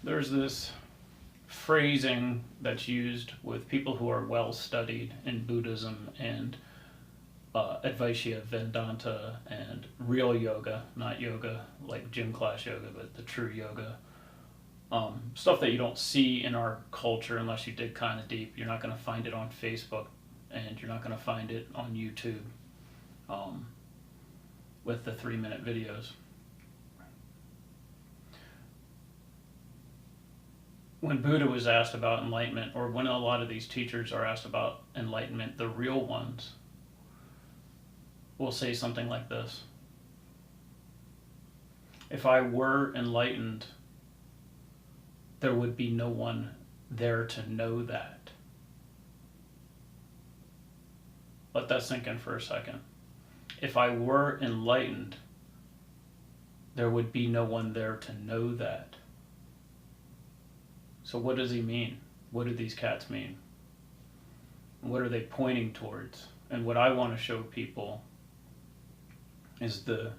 there's this phrasing that's used with people who are well studied in Buddhism and advaita, vedanta, and real yoga, not yoga like gym class yoga, but the true yoga. Stuff that you don't see in our culture unless you dig kind of deep. You're not going to find it on Facebook, and you're not going to find it on YouTube with the 3-minute videos. When Buddha was asked about enlightenment, or when a lot of these teachers are asked about enlightenment, the real ones will say something like this: if I were enlightened, there would be no one there to know that. Let that sink in for a second. If I were enlightened, there would be no one there to know that. So what does he mean? What do these cats mean? What are they pointing towards? And what I want to show people is the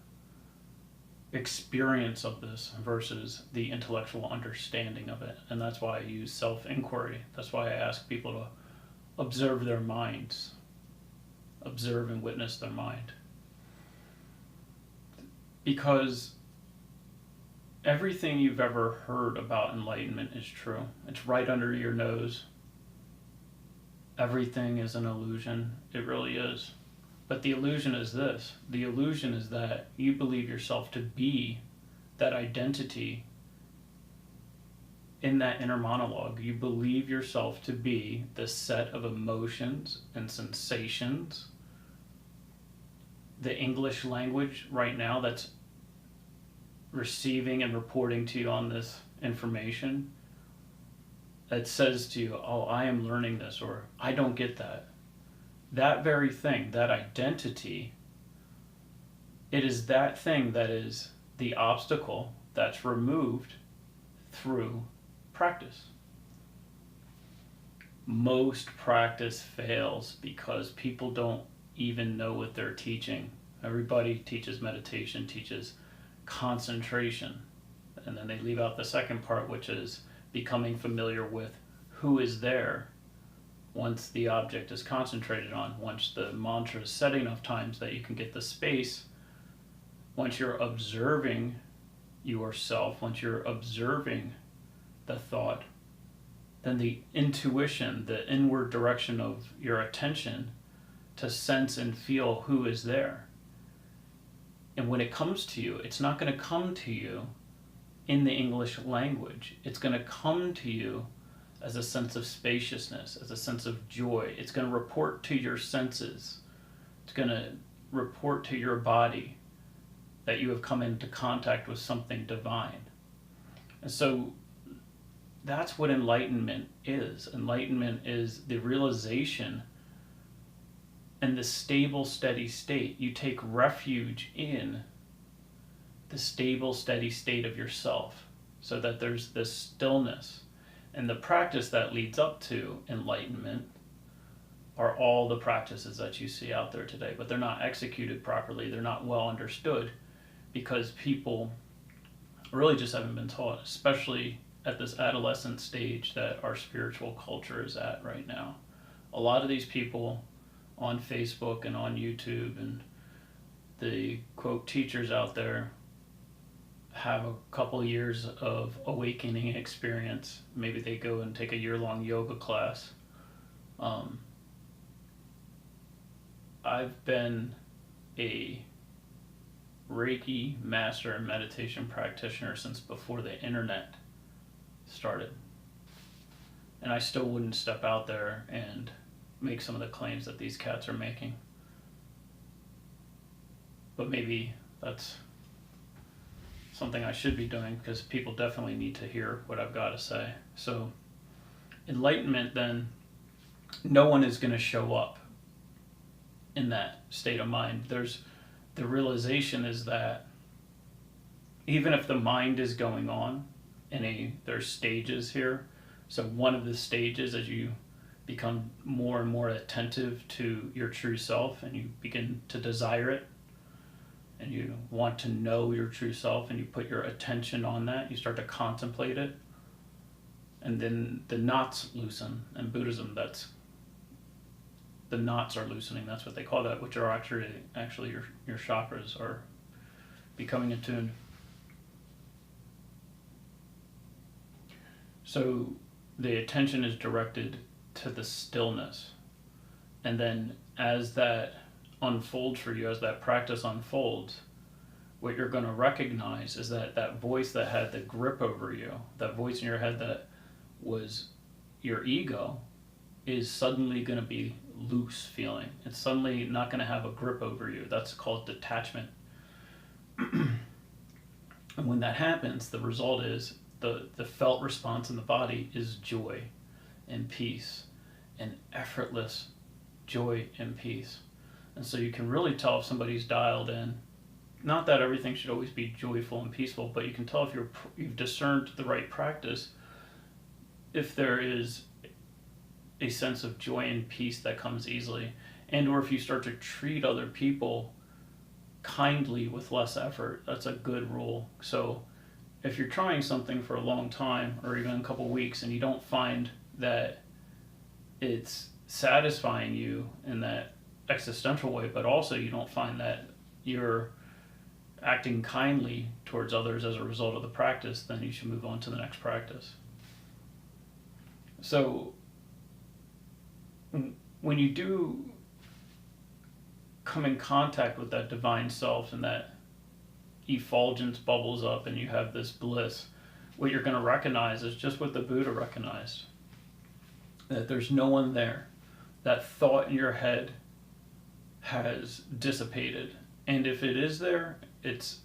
experience of this versus the intellectual understanding of it. And that's why I use self-inquiry. That's why I ask people to observe their minds, observe and witness their mind. Because everything you've ever heard about enlightenment is true. It's right under your nose. Everything is an illusion. It really is. But the illusion is this. The illusion is that you believe yourself to be that identity in that inner monologue. You believe yourself to be the set of emotions and sensations. The English language right now that's receiving and reporting to you on this information that says to you, oh, I am learning this, or I don't get that. That very thing, that identity, it is that thing that is the obstacle that's removed through practice. Most practice fails because people don't even know what they're teaching. Everybody teaches meditation, teaches concentration, and then they leave out the second part, which is becoming familiar with who is there once the object is concentrated on, once the mantra is said enough times that you can get the space. Once you're observing yourself, once you're observing the thought, then the intuition, the inward direction of your attention to sense and feel who is there. And when it comes to you, it's not going to come to you in the English language. It's going to come to you as a sense of spaciousness, as a sense of joy. It's going to report to your senses. It's going to report to your body that you have come into contact with something divine. And so that's what enlightenment is. Enlightenment is the realization and the stable, steady state. You take refuge in the stable, steady state of yourself so that there's this stillness. And the practice that leads up to enlightenment are all the practices that you see out there today, but they're not executed properly. They're not well understood because people really just haven't been taught, especially at this adolescent stage that our spiritual culture is at right now. A lot of these people on Facebook and on YouTube and the quote teachers out there have a couple years of awakening experience. Maybe they go and take a year-long yoga class. I've been a Reiki master and meditation practitioner since before the internet started. And I still wouldn't step out there and make some of the claims that these cats are making. But maybe that's something I should be doing because people definitely need to hear what I've got to say. So enlightenment, then, no one is going to show up in that state of mind. The realization is that even if the mind is going on, there's stages here. So one of the stages, as you become more and more attentive to your true self and you begin to desire it, and you want to know your true self and you put your attention on that, you start to contemplate it, and then the knots loosen. In Buddhism, that's the knots are loosening. That's what they call that, which are actually your chakras are becoming attuned. So the attention is directed to the stillness, and then as that unfolds for you, as that practice unfolds, what you're going to recognize is that that voice that had the grip over you, that voice in your head that was your ego, is suddenly going to be loose feeling. It's suddenly not going to have a grip over you. That's called detachment. And when that happens, the result is the felt response in the body is joy and peace and effortless joy and peace. And so you can really tell if somebody's dialed in. Not that everything should always be joyful and peaceful, but you can tell if you've discerned the right practice, if there is a sense of joy and peace that comes easily, and or if you start to treat other people kindly with less effort. That's a good rule. So if you're trying something for a long time or even a couple weeks and you don't find that it's satisfying you in that existential way, but also you don't find that you're acting kindly towards others as a result of the practice, then you should move on to the next practice. So when you do come in contact with that divine self and that effulgence bubbles up and you have this bliss, what you're going to recognize is just what the Buddha recognized, that there's no one there. That thought in your head has dissipated, and if it is there, it's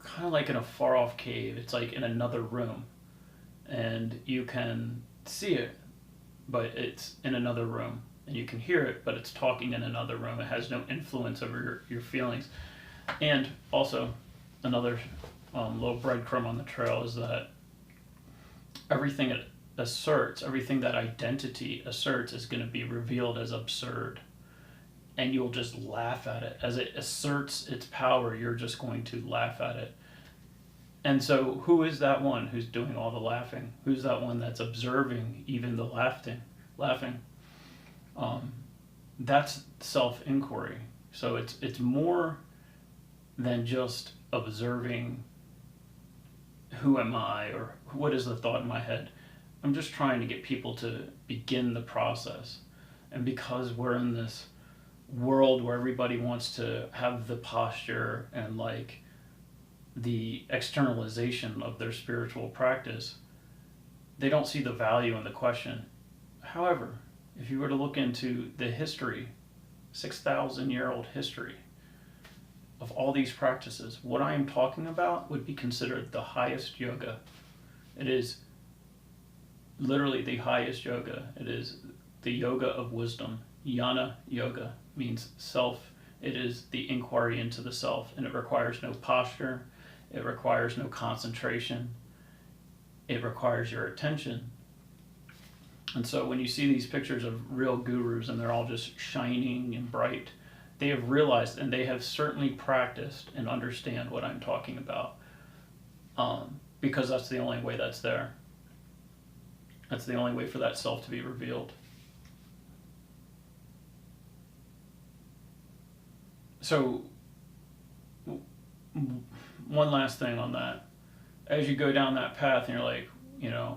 kind of like in a far off cave. It's like in another room, and you can see it, but it's in another room, and you can hear it, but it's talking in another room. It has no influence over your feelings. And also, another little breadcrumb on the trail is that everything it asserts, everything that identity asserts, is going to be revealed as absurd. And you'll just laugh at it. As it asserts its power, you're just going to laugh at it. And so who is that one who's doing all the laughing? Who's that one that's observing even the laughing? That's self-inquiry. So it's more than just observing who am I or what is the thought in my head. I'm just trying to get people to begin the process. And because we're in this world where everybody wants to have the posture and like the externalization of their spiritual practice, they don't see the value in the question. However, if you were to look into the history, 6,000-year-old history of all these practices, what I am talking about would be considered the highest yoga. It is literally the highest yoga. It is the yoga of wisdom. Jana yoga means self. It is the inquiry into the self, and it requires no posture. It requires no concentration. It requires your attention. And so when you see these pictures of real gurus and they're all just shining and bright, they have realized and they have certainly practiced and understand what I'm talking about, because that's the only way that's there. That's the only way for that self to be revealed. So one last thing on that. As you go down that path and you're like,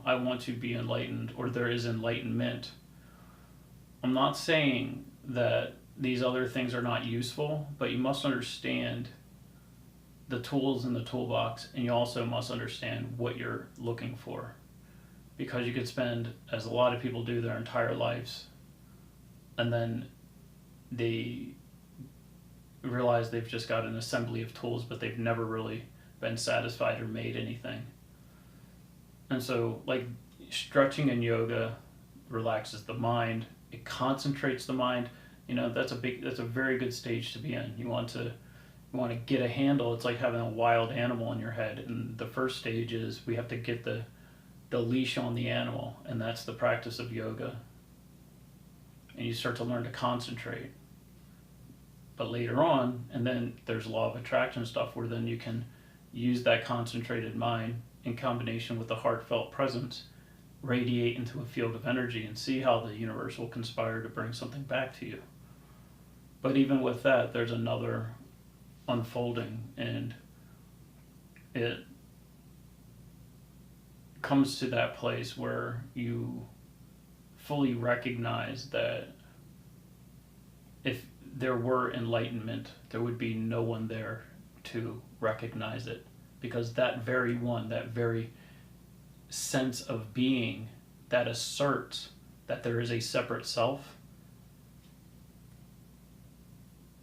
I want to be enlightened, or there is enlightenment, I'm not saying that these other things are not useful, but you must understand the tools in the toolbox, and you also must understand what you're looking for. Because you could spend, as a lot of people do, their entire lives, and then they realize they've just got an assembly of tools, but they've never really been satisfied or made anything. And so, like, stretching in yoga relaxes the mind. It concentrates the mind. That's a very good stage to be in. You want to get a handle. It's like having a wild animal in your head. And the first stage is we have to get the leash on the animal, and that's the practice of yoga. And you start to learn to concentrate. But later on, and then there's law of attraction stuff where then you can use that concentrated mind in combination with the heartfelt presence, radiate into a field of energy and see how the universe will conspire to bring something back to you. But even with that, there's another unfolding, and it comes to that place where you fully recognize that if there were enlightenment, there would be no one there to recognize it, because that very one, that very sense of being that asserts that there is a separate self,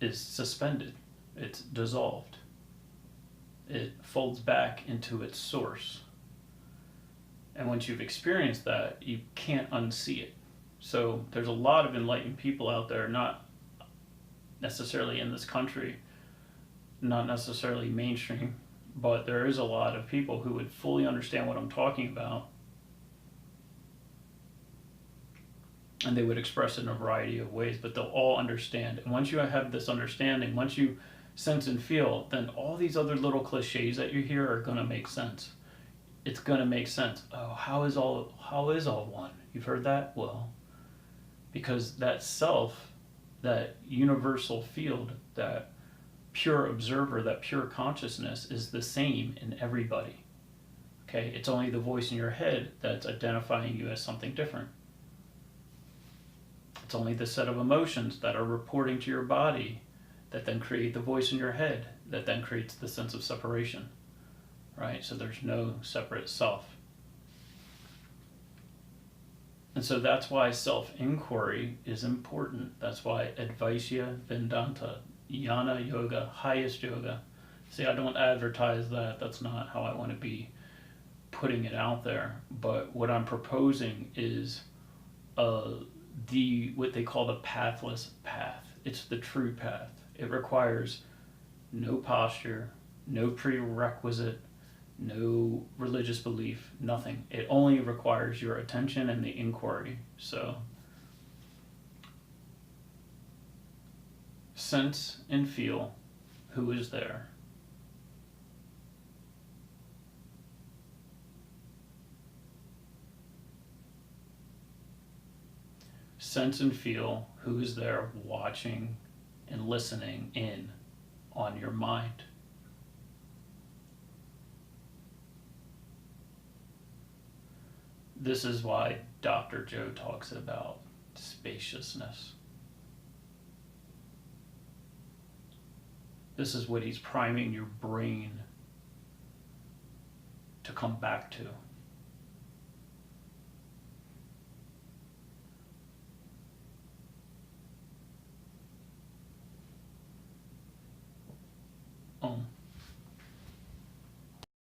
is suspended. It's dissolved. It folds back into its source. And once you've experienced that, you can't unsee it. So there's a lot of enlightened people out there, not necessarily in this country, not necessarily mainstream, but there is a lot of people who would fully understand what I'm talking about, and they would express it in a variety of ways, but they'll all understand. And once you have this understanding, once you sense and feel, then all these other little cliches that you hear are going to make sense. It's going to make sense. Oh, how is all one? You've heard that? Well, because that self, that universal field, that pure observer, that pure consciousness is the same in everybody. Okay? It's only the voice in your head that's identifying you as something different. It's only the set of emotions that are reporting to your body that then create the voice in your head that then creates the sense of separation. Right? So there's no separate self. And so that's why self-inquiry is important. That's why advaita, vedanta, Jana yoga, highest yoga. See, I don't advertise that. That's not how I want to be putting it out there. But what I'm proposing is what they call the pathless path. It's the true path. It requires no posture, no prerequisite, no religious belief, nothing. It only requires your attention and the inquiry. So, sense and feel who is there. Sense and feel who is there watching and listening in on your mind. This is why Dr. Joe talks about spaciousness. This is what he's priming your brain to come back to.